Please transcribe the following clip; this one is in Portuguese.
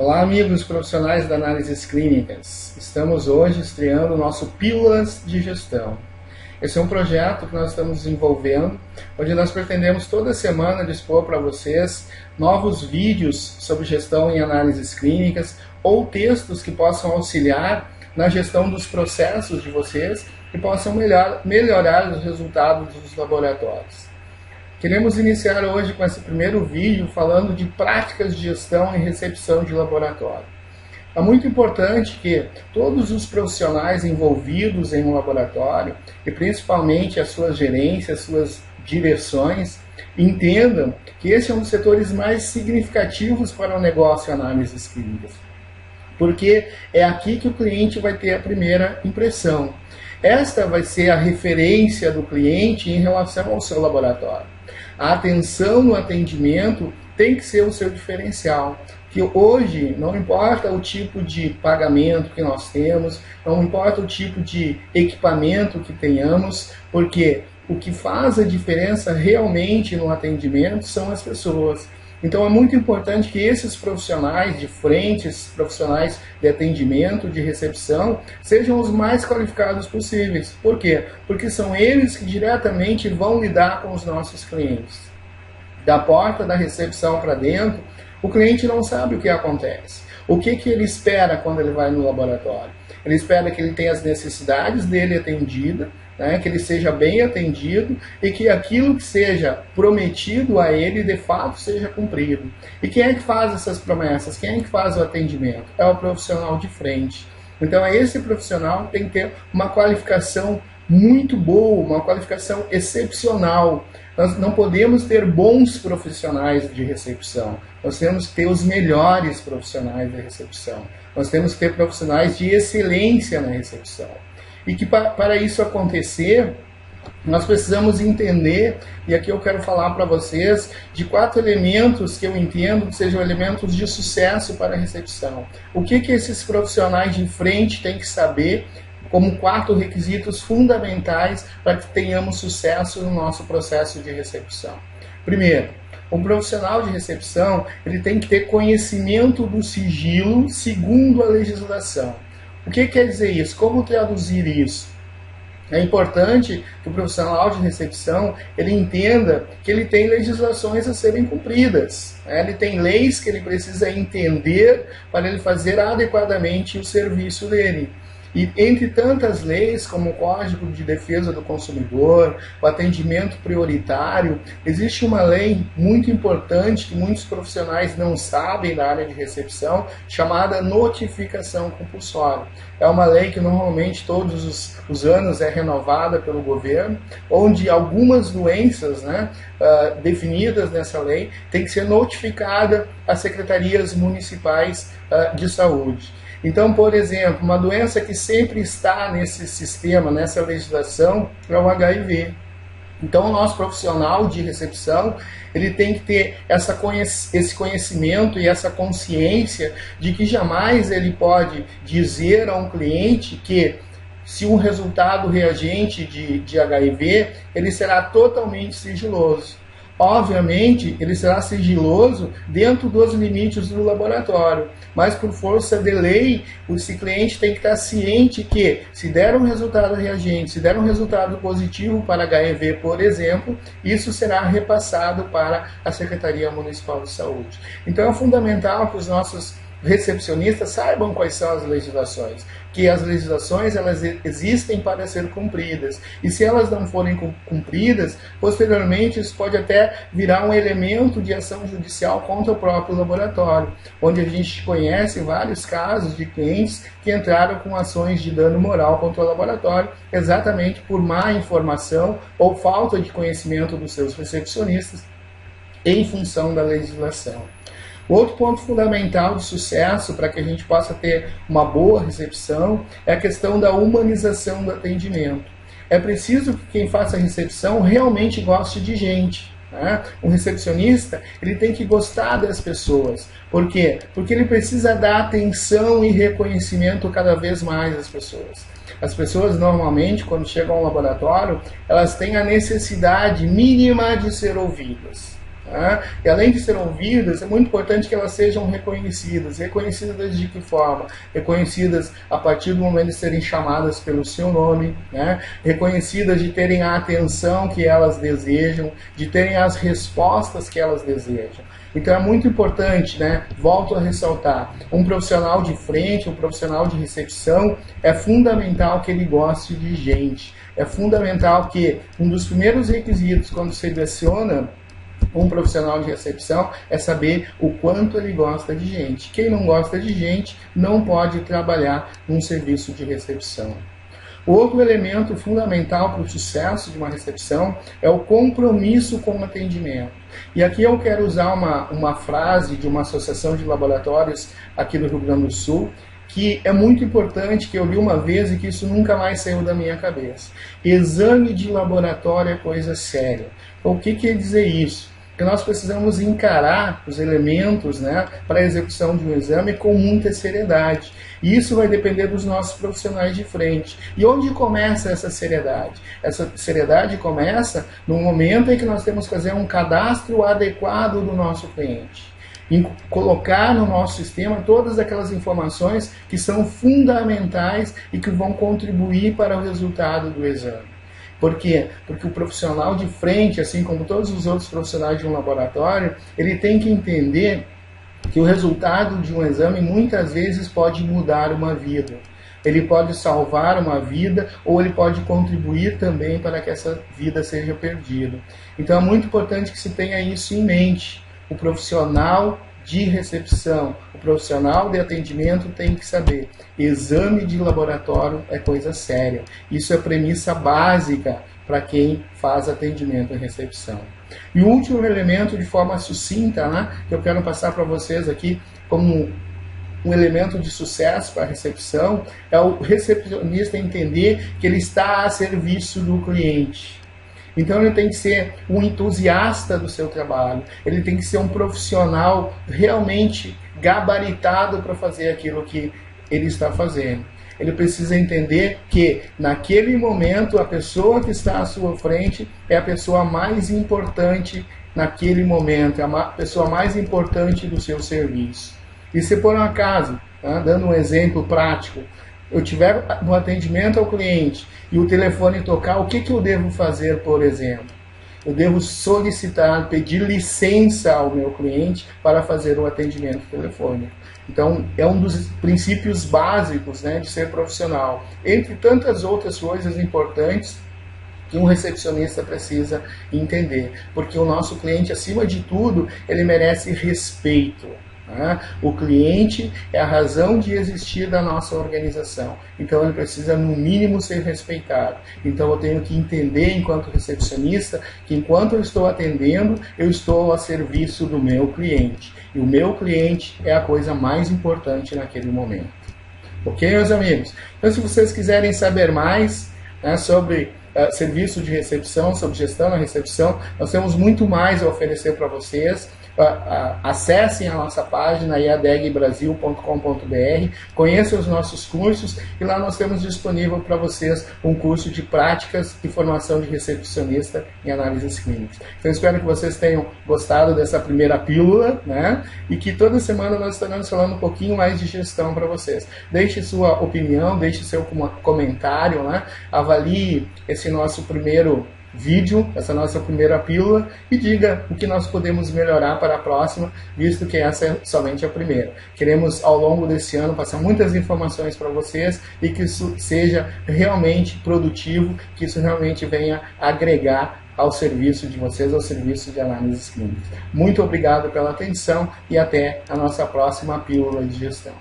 Olá, amigos profissionais da análises clínicas. Estamos hoje estreando o nosso Pílulas de Gestão. Esse é um projeto que nós estamos desenvolvendo, onde nós pretendemos toda semana dispor para vocês novos vídeos sobre gestão em análises clínicas ou textos que possam auxiliar na gestão dos processos de vocês e possam melhorar os resultados dos laboratórios. Queremos iniciar hoje com esse primeiro vídeo falando de práticas de gestão e recepção de laboratório. É muito importante que todos os profissionais envolvidos em um laboratório, e principalmente as suas gerências, suas direções, entendam que esse é um dos setores mais significativos para o negócio de análises clínicas. Porque é aqui que o cliente vai ter a primeira impressão. Esta vai ser a referência do cliente em relação ao seu laboratório. A atenção no atendimento tem que ser o seu diferencial. Que hoje não importa o tipo de pagamento que nós temos, não importa o tipo de equipamento que tenhamos, porque o que faz a diferença realmente no atendimento são as pessoas. Então é muito importante que esses profissionais de frente, esses profissionais de atendimento, de recepção, sejam os mais qualificados possíveis. Por quê? Porque são eles que diretamente vão lidar com os nossos clientes. Da porta da recepção para dentro, o cliente não sabe o que acontece. O que ele espera quando ele vai no laboratório? Ele espera que ele tenha as necessidades dele atendidas, que ele seja bem atendido e que aquilo que seja prometido a ele, de fato, seja cumprido. E quem é que faz essas promessas? Quem é que faz o atendimento? É o profissional de frente. Então, esse profissional tem que ter uma qualificação muito boa, uma qualificação excepcional. Nós não podemos ter bons profissionais de recepção. Nós temos que ter os melhores profissionais de recepção. Nós temos que ter profissionais de excelência na recepção. E que para isso acontecer, nós precisamos entender, e aqui eu quero falar para vocês, de 4 elementos que eu entendo que sejam elementos de sucesso para a recepção. O que esses profissionais de frente têm que saber como 4 requisitos fundamentais para que tenhamos sucesso no nosso processo de recepção. Primeiro, o profissional de recepção ele tem que ter conhecimento do sigilo segundo a legislação. O que quer dizer isso? Como traduzir isso? É importante que o profissional de recepção ele entenda que ele tem legislações a serem cumpridas. Ele tem leis que ele precisa entender para ele fazer adequadamente o serviço dele. E entre tantas leis, como o Código de Defesa do Consumidor, o atendimento prioritário, existe uma lei muito importante que muitos profissionais não sabem da área de recepção, chamada notificação compulsória. É uma lei que normalmente todos os anos é renovada pelo governo, onde algumas doenças definidas nessa lei têm que ser notificadas às secretarias municipais de saúde. Então, por exemplo, uma doença que sempre está nesse sistema, nessa legislação, é o HIV. Então, o nosso profissional de recepção, ele tem que ter esse conhecimento e essa consciência de que jamais ele pode dizer a um cliente que se um resultado reagente de HIV, ele será totalmente sigiloso. Obviamente, ele será sigiloso dentro dos limites do laboratório, mas por força de lei, esse cliente tem que estar ciente que, se der um resultado reagente, se der um resultado positivo para HIV, por exemplo, isso será repassado para a Secretaria Municipal de Saúde. Então é fundamental que os nossos recepcionistas saibam quais são as legislações, que as legislações elas existem para ser cumpridas, e se elas não forem cumpridas, posteriormente isso pode até virar um elemento de ação judicial contra o próprio laboratório, onde a gente conhece vários casos de clientes que entraram com ações de dano moral contra o laboratório, exatamente por má informação ou falta de conhecimento dos seus recepcionistas em função da legislação. Outro ponto fundamental de sucesso para que a gente possa ter uma boa recepção é a questão da humanização do atendimento. É preciso que quem faça a recepção realmente goste de gente. Um recepcionista ele tem que gostar das pessoas. Por quê? Porque ele precisa dar atenção e reconhecimento cada vez mais às pessoas. As pessoas normalmente, quando chegam ao laboratório, elas têm a necessidade mínima de ser ouvidas. Tá? E além de serem ouvidas, é muito importante que elas sejam reconhecidas. Reconhecidas de que forma? Reconhecidas a partir do momento de serem chamadas pelo seu nome, né? Reconhecidas de terem a atenção que elas desejam, de terem as respostas que elas desejam. Então é muito importante, né? Volto a ressaltar, um profissional de frente, um profissional de recepção, é fundamental que ele goste de gente. É fundamental que um dos primeiros requisitos quando se seleciona um profissional de recepção é saber o quanto ele gosta de gente. Quem não gosta de gente não pode trabalhar num serviço de recepção. Outro elemento fundamental para o sucesso de uma recepção é o compromisso com o atendimento. E aqui eu quero usar uma frase de uma associação de laboratórios aqui do Rio Grande do Sul, que é muito importante, que eu li uma vez e que isso nunca mais saiu da minha cabeça. Exame de laboratório é coisa séria. Então, o que quer dizer isso? Que nós precisamos encarar os elementos, né, para a execução de um exame com muita seriedade. E isso vai depender dos nossos profissionais de frente. E onde começa essa seriedade? Essa seriedade começa no momento em que nós temos que fazer um cadastro adequado do nosso cliente. Em colocar no nosso sistema todas aquelas informações que são fundamentais e que vão contribuir para o resultado do exame. Por quê? Porque o profissional de frente, assim como todos os outros profissionais de um laboratório, ele tem que entender que o resultado de um exame muitas vezes pode mudar uma vida. Ele pode salvar uma vida ou ele pode contribuir também para que essa vida seja perdida. Então é muito importante que se tenha isso em mente. O profissional de recepção, o profissional de atendimento tem que saber, exame de laboratório é coisa séria. Isso é premissa básica para quem faz atendimento em recepção. E o último elemento, de forma sucinta, né, que eu quero passar para vocês aqui como um elemento de sucesso para a recepção, é o recepcionista entender que ele está a serviço do cliente. Então ele tem que ser um entusiasta do seu trabalho, ele tem que ser um profissional realmente gabaritado para fazer aquilo que ele está fazendo. Ele precisa entender que naquele momento a pessoa que está à sua frente é a pessoa mais importante naquele momento, é a pessoa mais importante do seu serviço. E se por um acaso, tá, dando um exemplo prático, eu tiver um atendimento ao cliente e o telefone tocar, o que eu devo fazer, por exemplo? Eu devo solicitar, pedir licença ao meu cliente para fazer o atendimento telefônico. Então, é um dos princípios básicos, né, de ser profissional. Entre tantas outras coisas importantes que um recepcionista precisa entender. Porque o nosso cliente, acima de tudo, ele merece respeito. O cliente é a razão de existir da nossa organização, então ele precisa no mínimo ser respeitado. Então eu tenho que entender enquanto recepcionista que enquanto eu estou atendendo, eu estou a serviço do meu cliente, e o meu cliente é a coisa mais importante naquele momento. Ok, meus amigos? Então se vocês quiserem saber mais, né, sobre serviço de recepção, sobre gestão na recepção, nós temos muito mais a oferecer para vocês. Acessem a nossa página iadegbrasil.com.br, conheçam os nossos cursos e lá nós temos disponível para vocês um curso de práticas e formação de recepcionista em análises clínicas. Então espero que vocês tenham gostado dessa primeira pílula, né? E que toda semana nós estaremos falando um pouquinho mais de gestão para vocês. Deixe sua opinião, deixe seu comentário, né? Avalie esse nosso primeiro vídeo, essa nossa primeira pílula, e diga o que nós podemos melhorar para a próxima, visto que essa é somente a primeira. Queremos, ao longo desse ano, passar muitas informações para vocês e que isso seja realmente produtivo, que isso realmente venha agregar ao serviço de vocês, ao serviço de análises clínicas. Muito obrigado pela atenção e até a nossa próxima pílula de gestão.